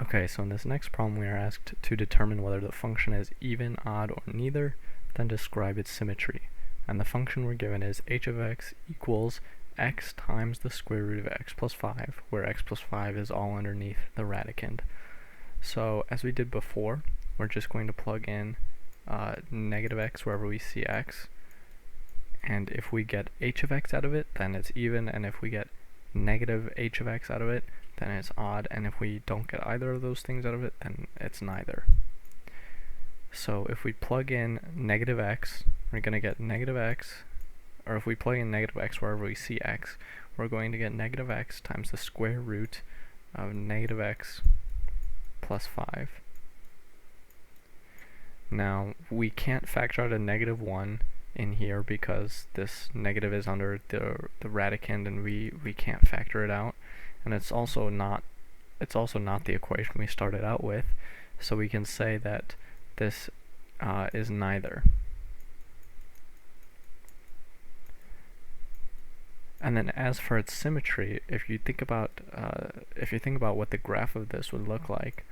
Okay, so in this next problem we are asked to determine whether the function is even, odd, or neither, then describe its symmetry. And the function we're given is h of x equals x times the square root of x plus 5, where x plus 5 is all underneath the radicand. So as we did before, we're just going to plug in negative x wherever we see x, and if we get h of x out of it, then it's even, and if we get negative h of x out of it, then it's odd, and if we don't get either of those things out of it, then it's neither. So if we plug in negative x, we're going to get negative x, or if we plug in negative x wherever we see x, we're going to get negative x times the square root of negative x plus 5. Now, we can't factor out a negative 1 in here because this negative is under the radicand, and we can't factor it out. And it's also not the equation we started out with, so we can say that this is neither. And then as for its symmetry, if you think about what the graph of this would look like,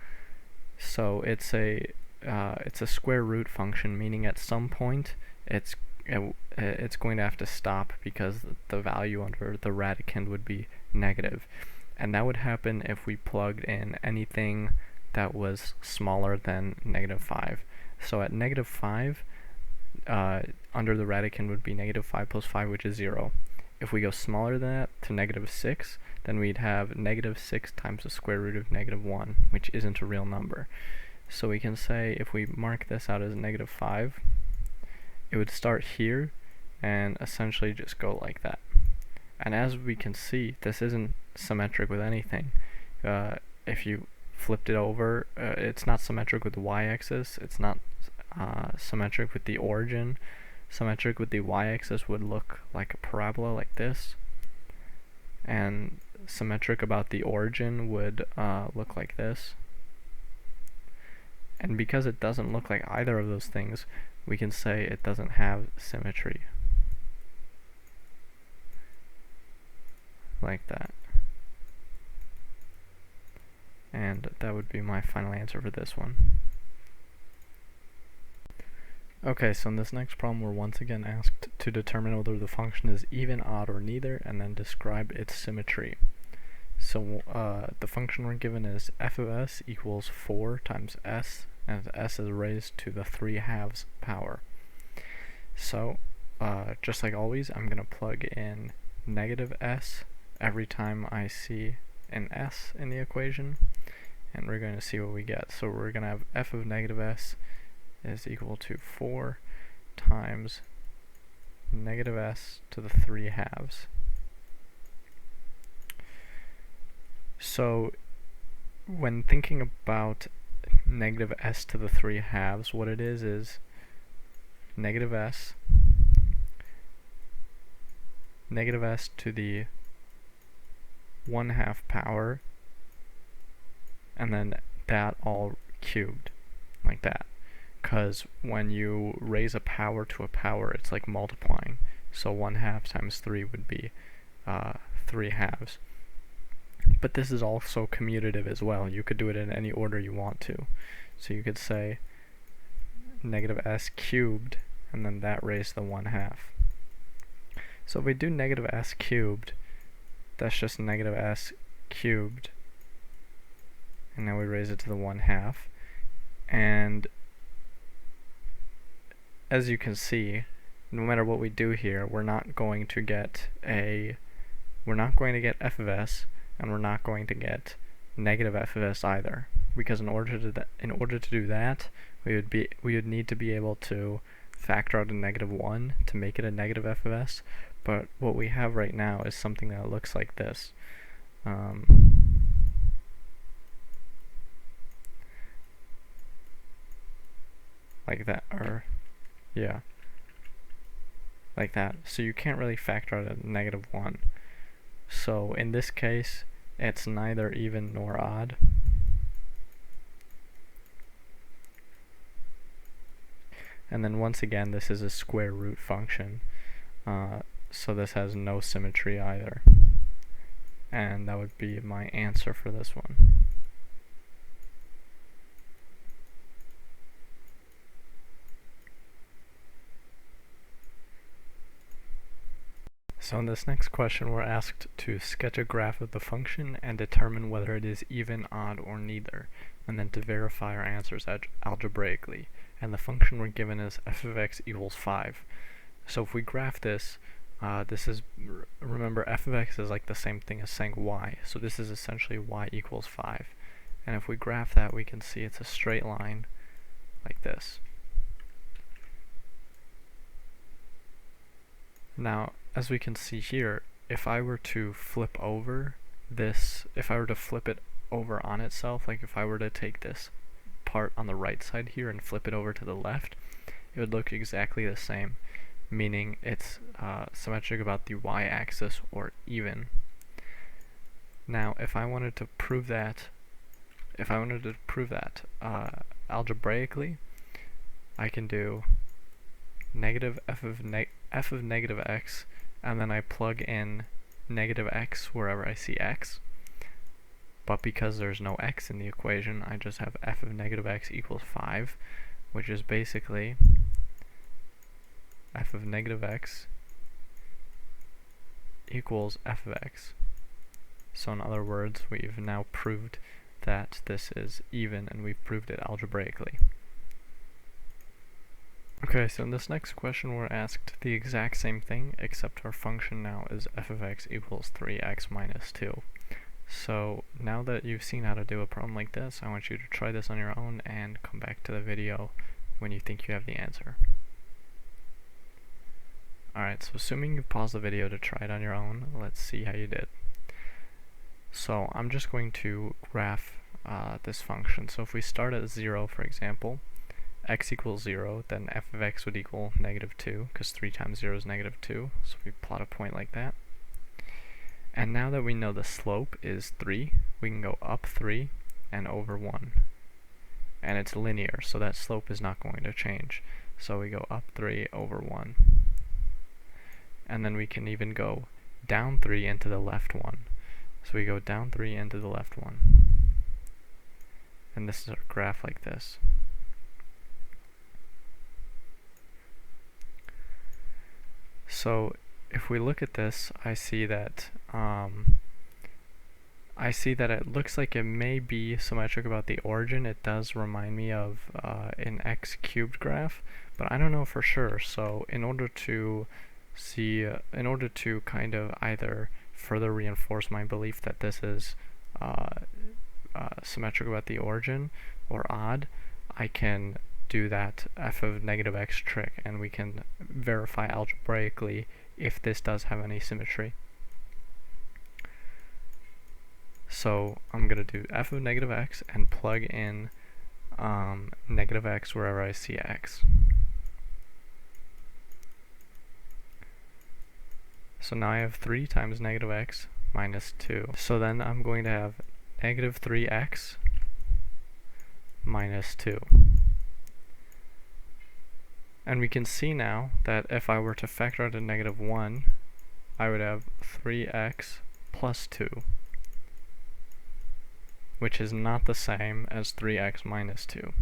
so it's a square root function, meaning at some point it's going to have to stop because the value under the radicand would be negative. And that would happen if we plugged in anything that was smaller than negative 5. So at negative 5, under the radicand would be negative 5 plus 5, which is 0. If we go smaller than that to negative 6, then we'd have negative 6 times the square root of negative 1, which isn't a real number. So we can say, if we mark this out as negative 5, it would start here and essentially just go like that. And as we can see, this isn't symmetric with anything. If you flipped it over, it's not symmetric with the y-axis, it's not symmetric with the origin. Symmetric with the y-axis would look like a parabola like this, and symmetric about the origin would look like this. And because it doesn't look like either of those things, we can say it doesn't have symmetry. Like that. And that would be my final answer for this one. Okay, so in this next problem we're once again asked to determine whether the function is even, odd, or neither, and then describe its symmetry. So the function we're given is f of s equals 4 times s, and s is raised to the 3/2 power. So just like always, I'm going to plug in negative s every time I see an s in the equation, and we're going to see what we get. So we're going to have f of negative s is equal to 4 times negative s to the 3/2. So when thinking about negative s to the 3/2, what it is negative s to the 1/2 power, and then that all cubed, like that. Because when you raise a power to a power, it's like multiplying. So 1/2 times 3 would be 3/2. But this is also commutative as well. You could do it in any order you want to. So you could say negative s cubed, and then that raised to the 1/2. So if we do negative s cubed, that's just negative s cubed, and now we raise it to the 1/2. And as you can see, no matter what we do here, we're not going to get f of s, and we're not going to get negative f of s either, because in order to do that, we would need to be able to factor out a negative 1 to make it a negative f of s. But what we have right now is something that looks like this. Like that, or yeah, like that. So you can't really factor out a negative 1. So in this case, it's neither even nor odd. And then once again, this is a square root function, so this has no symmetry either. And that would be my answer for this one. So in this next question, we're asked to sketch a graph of the function and determine whether it is even, odd, or neither, and then to verify our answers algebraically. And the function we're given is f of x equals 5. So if we graph this, remember f of x is like the same thing as saying y, so this is essentially y equals 5. And if we graph that, we can see it's a straight line like this. Now, as we can see here, if I were to flip over this, if I were to flip it over on itself, like if I were to take this part on the right side here and flip it over to the left, it would look exactly the same, meaning it's symmetric about the y-axis or even. Now, if I wanted to prove that, algebraically, I can do negative f of negative x, and then I plug in negative x wherever I see x. But because there's no x in the equation, I just have f of negative x equals 5, which is basically f of negative x equals f of x. So in other words, we've now proved that this is even, and we've proved it algebraically. Okay, so in this next question we're asked the exact same thing, except our function now is f of x equals 3x minus 2. So now that you've seen how to do a problem like this, I want you to try this on your own and come back to the video when you think you have the answer. Alright, so assuming you pause the video to try it on your own, let's see how you did. So I'm just going to graph this function. So if we start at 0, for example, x equals 0, then f of x would equal negative 2, because 3 times 0 is negative 2, so we plot a point like that. And now that we know the slope is 3, we can go up 3 and over 1. And it's linear, so that slope is not going to change. So we go up 3 over 1. And then we can even go down 3 into the left 1. So we go down 3 into the left 1. And this is our graph like this. So if we look at this, I see that it looks like it may be symmetric about the origin. It does remind me of an x cubed graph, but I don't know for sure. So in order to kind of either further reinforce my belief that this is symmetric about the origin or odd, I can do that f of negative x trick, and we can verify algebraically if this does have any symmetry. So I'm going to do f of negative x and plug in negative x wherever I see x. So now I have 3 times negative x minus 2. So then I'm going to have negative 3x minus 2. And we can see now that if I were to factor out a negative 1, I would have 3x plus 2, which is not the same as 3x minus 2.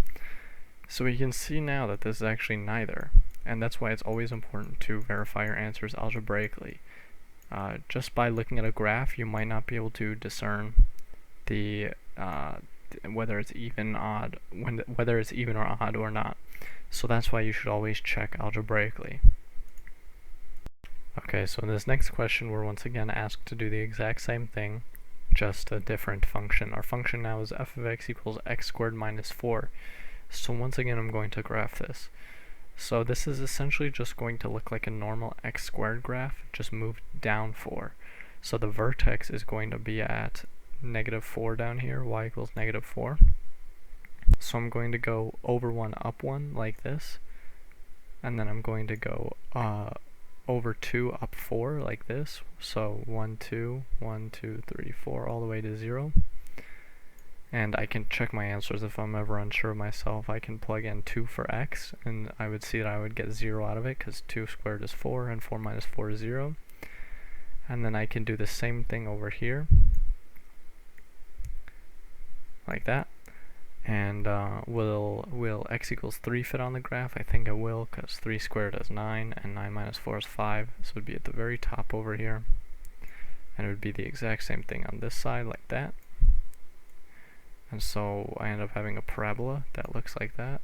So we can see now that this is actually neither, and that's why it's always important to verify your answers algebraically. Just by looking at a graph, you might not be able to discern the whether it's even or odd or not. So that's why you should always check algebraically. Okay, so in this next question, we're once again asked to do the exact same thing, just a different function. Our function now is f of x equals x squared minus 4. So once again, I'm going to graph this. So this is essentially just going to look like a normal x squared graph, just moved down 4. So the vertex is going to be at negative 4 down here, y equals negative 4. So I'm going to go over 1, up 1, like this. And then I'm going to go over 2, up 4, like this. So 1, 2, 1, 2, 3, 4, all the way to 0. And I can check my answers if I'm ever unsure of myself. I can plug in 2 for x, and I would see that I would get 0 out of it, because 2 squared is 4, and 4 minus 4 is 0. And then I can do the same thing over here, like that. And will x equals 3 fit on the graph? I think it will, because 3 squared is 9, and 9 minus 4 is 5, so it would be at the very top over here. And it would be the exact same thing on this side, like that. And so I end up having a parabola that looks like that.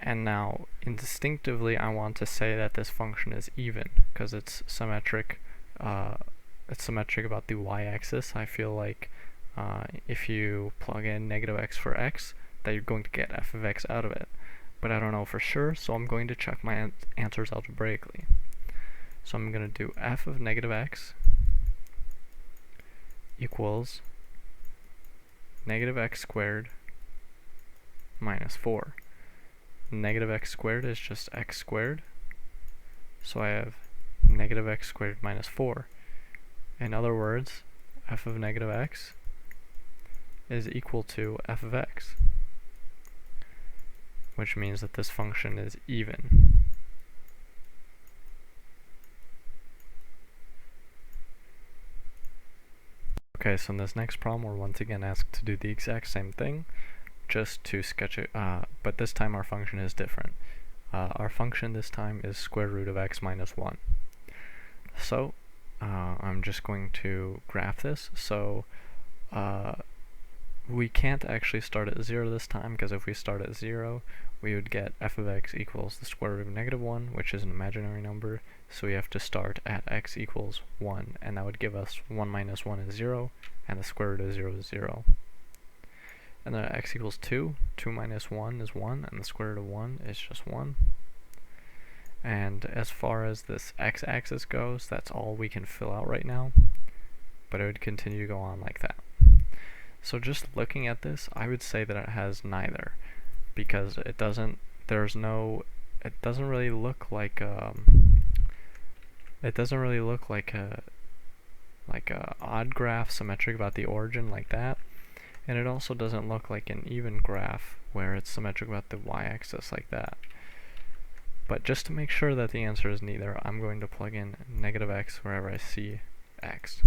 And now, instinctively, I want to say that this function is even, because it's symmetric. It's symmetric about the y-axis. I feel like if you plug in negative x for x, that you're going to get f of x out of it. But I don't know for sure, so I'm going to check my answers algebraically. So I'm going to do f of negative x equals negative x squared minus 4. Negative x squared is just x squared, so I have negative x squared minus 4. In other words, f of negative x is equal to f of x, which means that this function is even. Okay, so in this next problem, we're once again asked to do the exact same thing, just to sketch it, but this time our function is different. Our function this time is square root of x minus 1. So, I'm just going to graph this. So, we can't actually start at 0 this time, because if we start at 0, we would get f of x equals the square root of negative 1, which is an imaginary number, so we have to start at x equals 1, and that would give us 1 minus 1 is 0, and the square root of 0 is 0. And then at x equals 2, 2 minus 1 is 1, and the square root of 1 is just 1. And as far as this x-axis goes, that's all we can fill out right now, but it would continue to go on like that. So just looking at this, I would say that it has neither, because it doesn't really look like a odd graph symmetric about the origin like that, and it also doesn't look like an even graph where it's symmetric about the y-axis like that. But just to make sure that the answer is neither, I'm going to plug in negative x wherever I see x.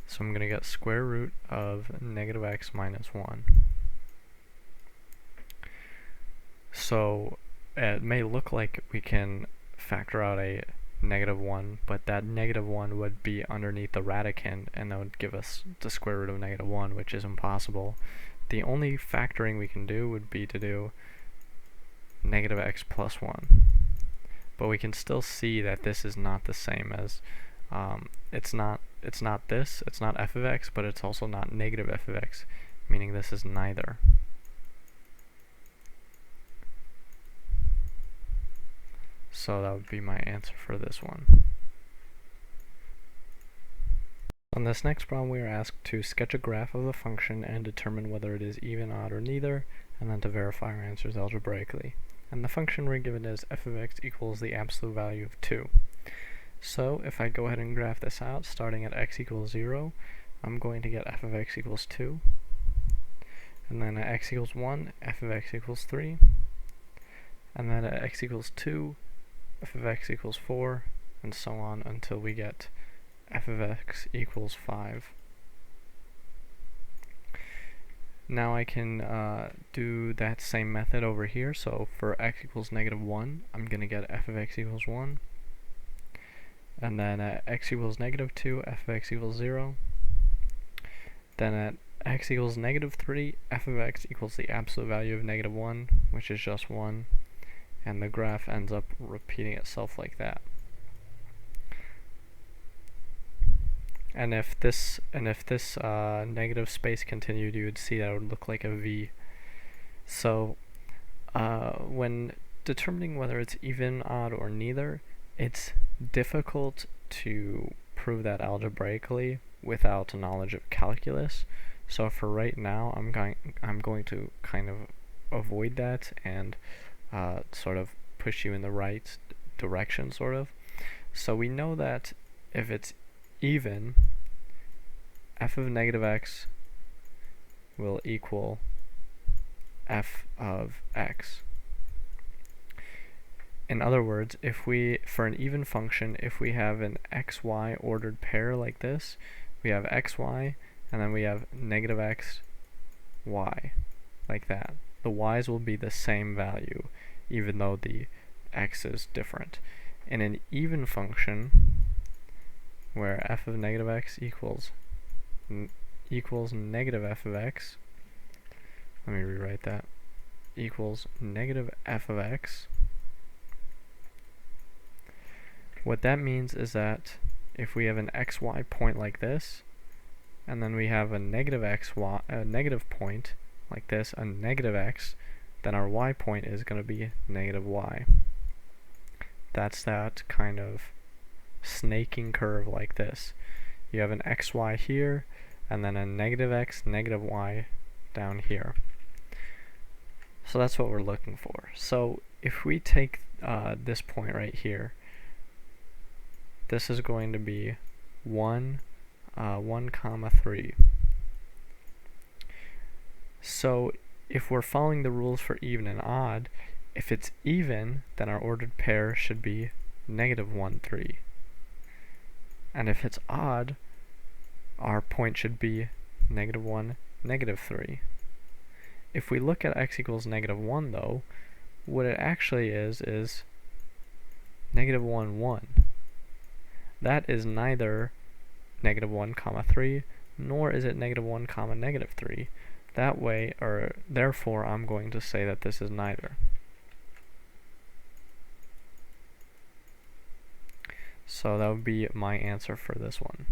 So I'm going to get square root of negative x minus 1. So it may look like we can factor out a negative 1, but that negative 1 would be underneath the radicand, and that would give us the square root of negative 1, which is impossible. The only factoring we can do would be to do negative x plus 1. But we can still see that this is not the same as, it's not f of x, but it's also not negative f of x, meaning this is neither. So that would be my answer for this one. On this next problem, we are asked to sketch a graph of a function and determine whether it is even, odd, or neither, and then to verify our answers algebraically. And the function we're given is f of x equals the absolute value of 2. So if I go ahead and graph this out, starting at x equals 0, I'm going to get f of x equals 2. And then at x equals 1, f of x equals 3. And then at x equals 2, f of x equals 4, and so on until we get f of x equals 5. Now I can do that same method over here. So for x equals negative 1, I'm going to get f of x equals 1. And then at x equals negative 2, f of x equals 0. Then at x equals negative 3, f of x equals the absolute value of negative 1, which is just 1. And the graph ends up repeating itself like that. And if this negative space continued, you would see that it would look like a V. So when determining whether it's even, odd, or neither, it's difficult to prove that algebraically without knowledge of calculus. So for right now, I'm going to kind of avoid that and sort of push you in the right direction, sort of. So we know that if it's even, f of negative x will equal f of x. In other words, for an even function, if we have an xy ordered pair like this, we have xy, and then we have negative x, y, like that. The y's will be the same value, even though the x is different. In an even function, where f of negative x equals negative f of x, let me rewrite that, equals negative f of x, what that means is that if we have an xy point like this, and then we have a negative point like this, a negative x, then our y point is going to be negative y. That's that kind of snaking curve like this. You have an xy here, and then a negative x, negative y down here. So that's what we're looking for. So if we take this point right here, this is going to be 1, 3. So if we're following the rules for even and odd, if it's even, then our ordered pair should be negative 1, 3. And if it's odd, our point should be negative 1, negative 3. If we look at x equals negative 1 though, what it actually is negative 1, 1. That is neither negative 1, 3, nor is it negative 1, negative 3. That way, or therefore, I'm going to say that this is neither. So that would be my answer for this one.